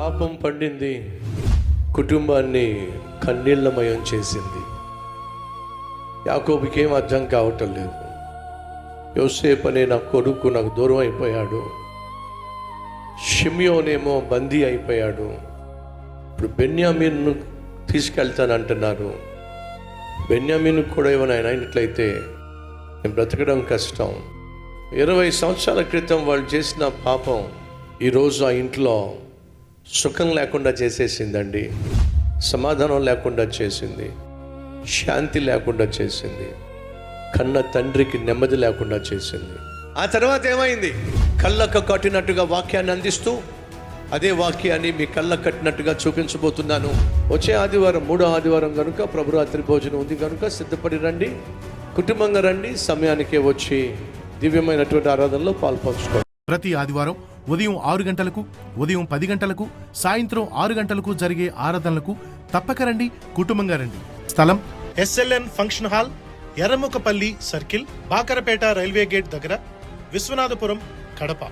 పాపం పండింది, కుటుంబాన్ని కన్నీళ్లమయం చేసింది. యాకోబుకి ఏం అర్థం కావటం లేదు. యోసేపు అనే నా కొడుకు నాకు దూరం అయిపోయాడు, షిమ్యోనేమో బందీ అయిపోయాడు, ఇప్పుడు బెన్యామీన్ను తీసుకెళ్తానంటున్నారు. బెన్యామీన్ కూడా ఏమైనా అయినట్లయితే నేను బ్రతకడం కష్టం. 20 సంవత్సరాల క్రితం వాళ్ళు చేసిన పాపం ఈరోజు ఆ ఇంట్లో సుఖం లేకుండా చేసేసిందండి, సమాధానం లేకుండా చేసింది, శాంతి లేకుండా చేసింది, కన్న తండ్రికి నెమ్మది లేకుండా చేసింది. ఆ తర్వాత ఏమైంది? కళ్ళకు కట్టినట్టుగా వాక్యాన్ని అందిస్తూ అదే వాక్యాన్ని మీ కళ్ళకు కట్టినట్టుగా చూపించబోతున్నాను. వచ్చే ఆదివారం 3వ ఆదివారం కనుక ప్రభురాత్రి భోజనం ఉంది కనుక సిద్ధపడి రండి, కుటుంబంగా రండి, సమయానికే వచ్చి దివ్యమైనటువంటి ఆరాధనలో పాల్పంచుకోండి. ప్రతి ఆదివారం ఉదయం 6 గంటలకు, ఉదయం 10 గంటలకు, సాయంత్రం 6 గంటలకు జరిగే ఆరాధనలకు తప్పక రండి, కుటుంబంగా రండి. స్థలం SLN function hall, Erramukkapalli circle, Bakarapeta railway gate దగ్గర, విశ్వనాథపురం, కడప.